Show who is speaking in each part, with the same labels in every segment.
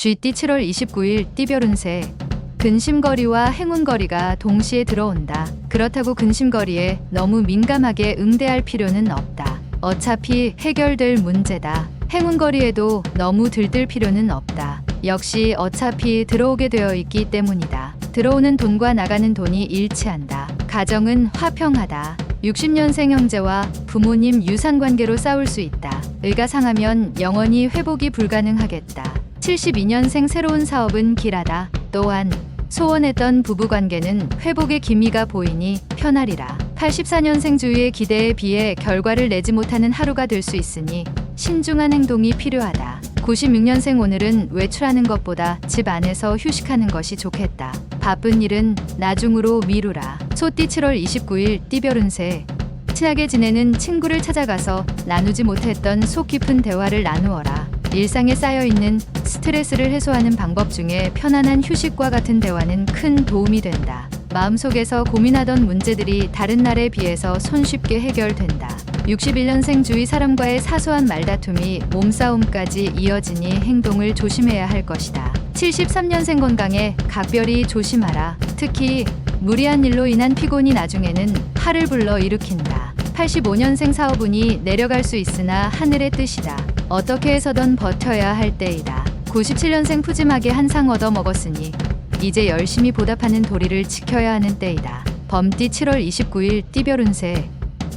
Speaker 1: 쥐띠 7월 29일 띠별 운세. 근심거리와 행운거리가 동시에 들어온다. 그렇다고 근심거리에 너무 민감하게 응대할 필요는 없다. 어차피 해결될 문제다. 행운거리에도 너무 들뜰 필요는 없다. 역시 어차피 들어오게 되어 있기 때문이다. 들어오는 돈과 나가는 돈이 일치한다. 가정은 화평하다. 60년생 형제와 부모님 유산관계로 싸울 수 있다. 의가 상하면 영원히 회복이 불가능하겠다. 72년생 새로운 사업은 길하다. 또한 소원했던 부부관계는 회복의 기미가 보이니 편하리라. 84년생 주위의 기대에 비해 결과를 내지 못하는 하루가 될 수 있으니 신중한 행동이 필요하다. 96년생 오늘은 외출하는 것보다 집 안에서 휴식하는 것이 좋겠다. 바쁜 일은 나중으로 미루라. 소띠 7월 29일 띠별 운세. 친하게 지내는 친구를 찾아가서 나누지 못했던 속 깊은 대화를 나누어라. 일상에 쌓여있는 스트레스를 해소하는 방법 중에 편안한 휴식과 같은 대화는 큰 도움이 된다. 마음속에서 고민하던 문제들이 다른 날에 비해서 손쉽게 해결된다. 61년생 주위 사람과의 사소한 말다툼이 몸싸움까지 이어지니 행동을 조심해야 할 것이다. 73년생 건강에 각별히 조심하라. 특히 무리한 일로 인한 피곤이 나중에는 화를 불러 일으킨다. 85년생 사업운이 내려갈 수 있으나 하늘의 뜻이다. 어떻게 해서든 버텨야 할 때이다. 97년생 푸짐하게 한 상 얻어 먹었으니 이제 열심히 보답하는 도리를 지켜야 하는 때이다. 범띠 7월 29일 띠별 운세.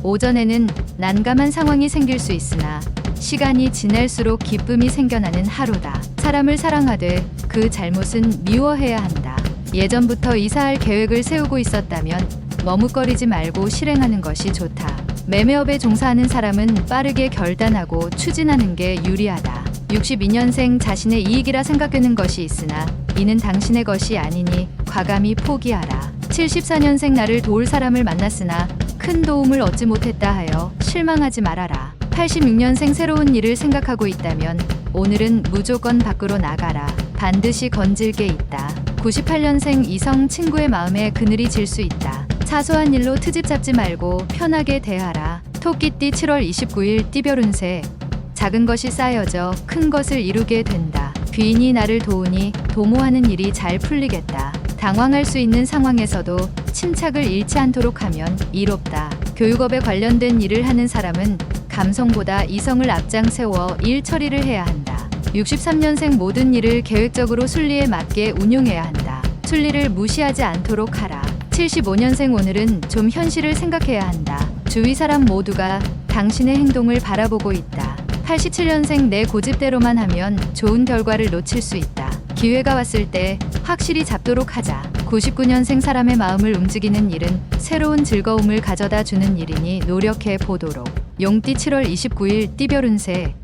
Speaker 1: 오전에는 난감한 상황이 생길 수 있으나 시간이 지날수록 기쁨이 생겨나는 하루다. 사람을 사랑하되 그 잘못은 미워해야 한다. 예전부터 이사할 계획을 세우고 있었다면 머뭇거리지 말고 실행하는 것이 좋다. 매매업에 종사하는 사람은 빠르게 결단하고 추진하는 게 유리하다. 62년생 자신의 이익이라 생각하는 것이 있으나 이는 당신의 것이 아니니 과감히 포기하라. 74년생 나를 도울 사람을 만났으나 큰 도움을 얻지 못했다 하여 실망하지 말아라. 86년생 새로운 일을 생각하고 있다면 오늘은 무조건 밖으로 나가라. 반드시 건질 게 있다. 98년생 이성 친구의 마음에 그늘이 질 수 있다. 사소한 일로 트집 잡지 말고 편하게 대하라. 토끼띠 7월 29일 띠별 운세. 작은 것이 쌓여져 큰 것을 이루게 된다. 귀인이 나를 도우니 도모하는 일이 잘 풀리겠다. 당황할 수 있는 상황에서도 침착을 잃지 않도록 하면 이롭다. 교육업에 관련된 일을 하는 사람은 감성보다 이성을 앞장 세워 일 처리를 해야 한다. 63년생 모든 일을 계획적으로 순리에 맞게 운용해야 한다. 순리를 무시하지 않도록 하라. 75년생 오늘은 좀 현실을 생각해야 한다. 주위 사람 모두가 당신의 행동을 바라보고 있다. 87년생 내 고집대로만 하면 좋은 결과를 놓칠 수 있다. 기회가 왔을 때 확실히 잡도록 하자. 99년생 사람의 마음을 움직이는 일은 새로운 즐거움을 가져다 주는 일이니 노력해 보도록. 용띠 7월 29일 띠별 운세.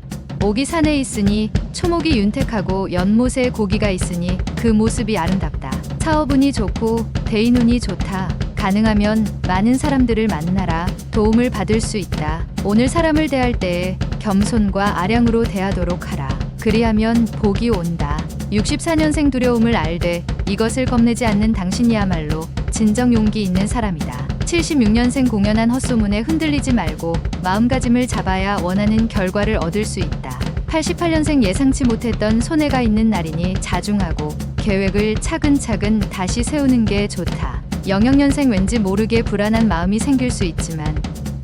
Speaker 1: 옥이 산에 있으니 초목이 윤택하고 연못에 고기가 있으니 그 모습이 아름답다. 사업운이 좋고 대인운이 좋다. 가능하면 많은 사람들을 만나라. 도움을 받을 수 있다. 오늘 사람을 대할 때에 겸손과 아량으로 대하도록 하라. 그리하면 복이 온다. 64년생 두려움을 알되 이것을 겁내지 않는 당신이야말로 진정 용기 있는 사람이다. 76년생 공연한 헛소문에 흔들리지 말고 마음가짐을 잡아야 원하는 결과를 얻을 수 있다. 88년생 예상치 못했던 손해가 있는 날이니 자중하고 계획을 차근차근 다시 세우는 게 좋다. 00년생 왠지 모르게 불안한 마음이 생길 수 있지만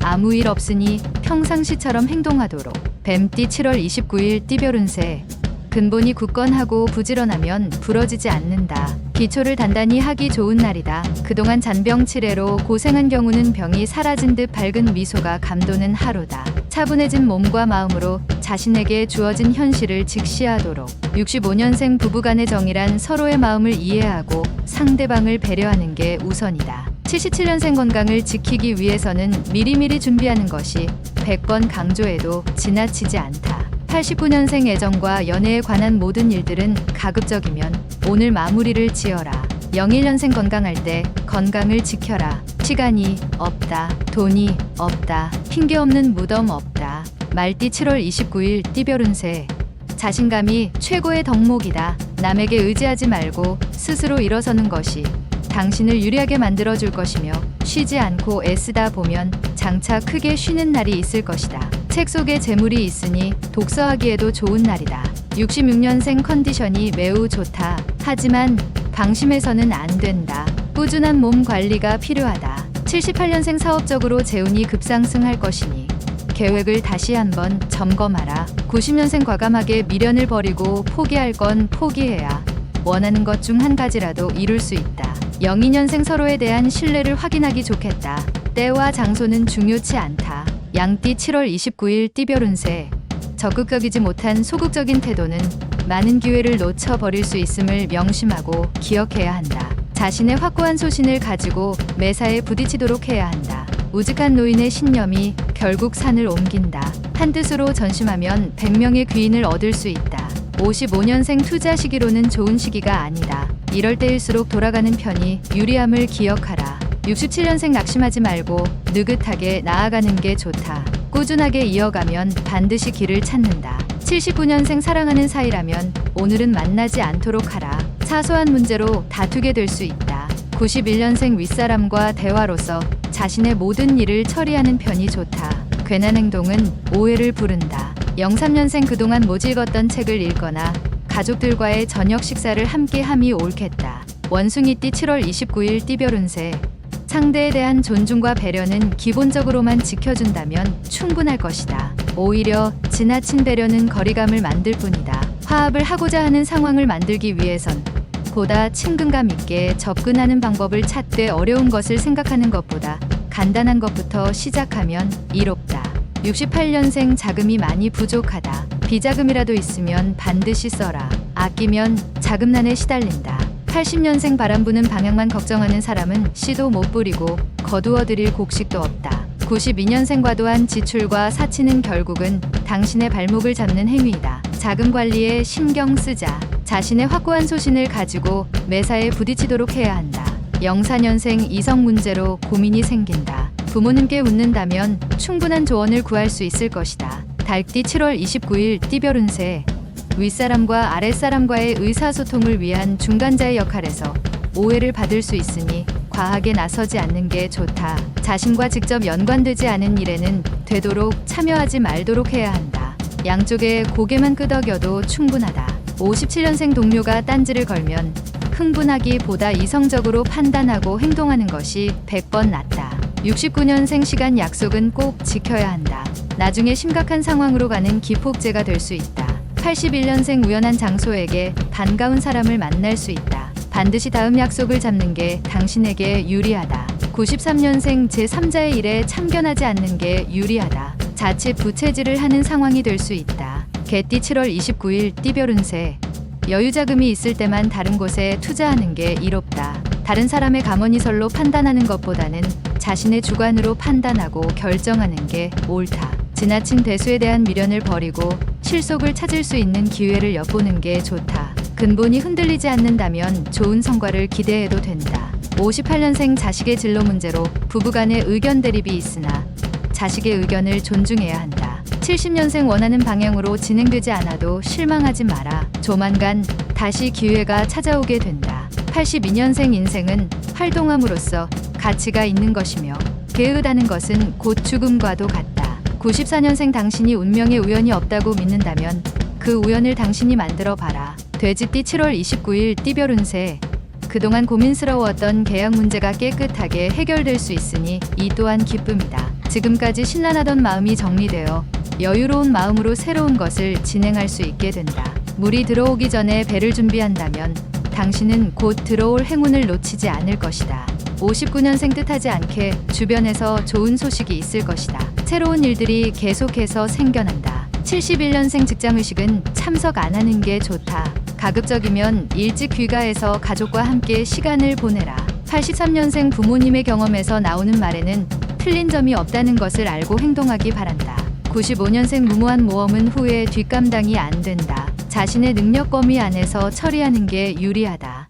Speaker 1: 아무 일 없으니 평상시처럼 행동하도록. 뱀띠 7월 29일 띠별 운세. 근본이 굳건하고 부지런하면 부러지지 않는다. 기초를 단단히 하기 좋은 날이다. 그동안 잔병치레로 고생한 경우는 병이 사라진 듯 밝은 미소가 감도는 하루다. 차분해진 몸과 마음으로 자신에게 주어진 현실을 직시하도록. 65년생 부부간의 정이란 서로의 마음을 이해하고 상대방을 배려하는 게 우선이다. 77년생 건강을 지키기 위해서는 미리미리 준비하는 것이 100번 강조해도 지나치지 않다. 89년생 애정과 연애에 관한 모든 일들은 가급적이면 오늘 마무리를 지어라. 01년생 건강할 때 건강을 지켜라. 시간이 없다. 돈이 없다. 핑계 없는 무덤 없다. 말띠 7월 29일 띠별 운세. 자신감이 최고의 덕목이다. 남에게 의지하지 말고 스스로 일어서는 것이 당신을 유리하게 만들어줄 것이며 쉬지 않고 애쓰다 보면 장차 크게 쉬는 날이 있을 것이다. 책 속에 재물이 있으니 독서하기에도 좋은 날이다. 66년생 컨디션이 매우 좋다. 하지만 방심해서는 안 된다. 꾸준한 몸 관리가 필요하다. 78년생 사업적으로 재운이 급상승할 것이니 계획을 다시 한번 점검하라. 90년생 과감하게 미련을 버리고 포기할 건 포기해야 원하는 것 중 한 가지라도 이룰 수 있다. 02년생 서로에 대한 신뢰를 확인하기 좋겠다. 때와 장소는 중요치 않다. 양띠 7월 29일 띠별 운세. 적극적이지 못한 소극적인 태도는 많은 기회를 놓쳐버릴 수 있음을 명심하고 기억해야 한다. 자신의 확고한 소신을 가지고 매사에 부딪히도록 해야 한다. 우직한 노인의 신념이 결국 산을 옮긴다. 한뜻으로 전심하면 100명의 귀인을 얻을 수 있다. 55년생 투자 시기로는 좋은 시기가 아니다. 이럴 때일수록 돌아가는 편이 유리함을 기억하라. 67년생 낙심하지 말고 느긋하게 나아가는 게 좋다. 꾸준하게 이어가면 반드시 길을 찾는다. 79년생 사랑하는 사이라면 오늘은 만나지 않도록 하라. 사소한 문제로 다투게 될 수 있다. 91년생 윗사람과 대화로서 자신의 모든 일을 처리하는 편이 좋다. 괜한 행동은 오해를 부른다. 03년생 그동안 못 읽었던 책을 읽거나 가족들과의 저녁 식사를 함께함이 옳겠다. 원숭이띠 7월 29일 띠별 운세. 상대에 대한 존중과 배려는 기본적으로만 지켜준다면 충분할 것이다. 오히려 지나친 배려는 거리감을 만들 뿐이다. 화합을 하고자 하는 상황을 만들기 위해선 보다 친근감 있게 접근하는 방법을 찾되 어려운 것을 생각하는 것보다 간단한 것부터 시작하면 이롭다. 68년생 자금이 많이 부족하다. 비자금이라도 있으면 반드시 써라. 아끼면 자금난에 시달린다. 80년생 바람 부는 방향만 걱정하는 사람은 씨도 못 뿌리고 거두어들일 곡식도 없다. 92년생 과도한 지출과 사치는 결국은 당신의 발목을 잡는 행위이다. 자금 관리에 신경 쓰자. 자신의 확고한 소신을 가지고 매사에 부딪히도록 해야 한다. 04년생 이성 문제로 고민이 생긴다. 부모님께 웃는다면 충분한 조언을 구할 수 있을 것이다. 달띠 7월 29일 띠별 운세. 윗사람과 아랫사람과의 의사소통을 위한 중간자의 역할에서 오해를 받을 수 있으니 과하게 나서지 않는 게 좋다. 자신과 직접 연관되지 않은 일에는 되도록 참여하지 말도록 해야 한다. 양쪽에 고개만 끄덕여도 충분하다. 57년생 동료가 딴지를 걸면 흥분하기보다 이성적으로 판단하고 행동하는 것이 100번 낫다. 69년생 시간 약속은 꼭 지켜야 한다. 나중에 심각한 상황으로 가는 기폭제가 될 수 있다. 81년생 우연한 장소에게 반가운 사람을 만날 수 있다. 반드시 다음 약속을 잡는 게 당신에게 유리하다. 93년생 제3자의 일에 참견하지 않는 게 유리하다. 자칫 부채질을 하는 상황이 될 수 있다. 개띠 7월 29일 띠별 운세. 여유 자금이 있을 때만 다른 곳에 투자하는 게 이롭다. 다른 사람의 감언이설로 판단하는 것보다는 자신의 주관으로 판단하고 결정하는 게 옳다. 지나친 대수에 대한 미련을 버리고 실속을 찾을 수 있는 기회를 엿보는 게 좋다. 근본이 흔들리지 않는다면 좋은 성과를 기대해도 된다. 58년생 자식의 진로 문제로 부부간의 의견 대립이 있으나 자식의 의견을 존중해야 한다. 70년생 원하는 방향으로 진행되지 않아도 실망하지 마라. 조만간 다시 기회가 찾아오게 된다. 82년생 인생은 활동함으로써 가치가 있는 것이며 게으르다는 것은 곧 죽음과도 같다. 94년생 당신이 운명의 우연이 없다고 믿는다면 그 우연을 당신이 만들어 봐라. 돼지띠 7월 29일 띠별 운세. 그동안 고민스러웠던 계약 문제가 깨끗하게 해결될 수 있으니 이 또한 기쁨이다. 지금까지 신란하던 마음이 정리되어 여유로운 마음으로 새로운 것을 진행할 수 있게 된다. 물이 들어오기 전에 배를 준비한다면 당신은 곧 들어올 행운을 놓치지 않을 것이다. 59년생 뜻하지 않게 주변에서 좋은 소식이 있을 것이다. 새로운 일들이 계속해서 생겨난다. 71년생 직장의식은 참석 안 하는 게 좋다. 가급적이면 일찍 귀가해서 가족과 함께 시간을 보내라. 83년생 부모님의 경험에서 나오는 말에는 틀린 점이 없다는 것을 알고 행동하기 바란다. 95년생 무모한 모험은 후에 뒷감당이 안 된다. 자신의 능력 범위 안에서 처리하는 게 유리하다.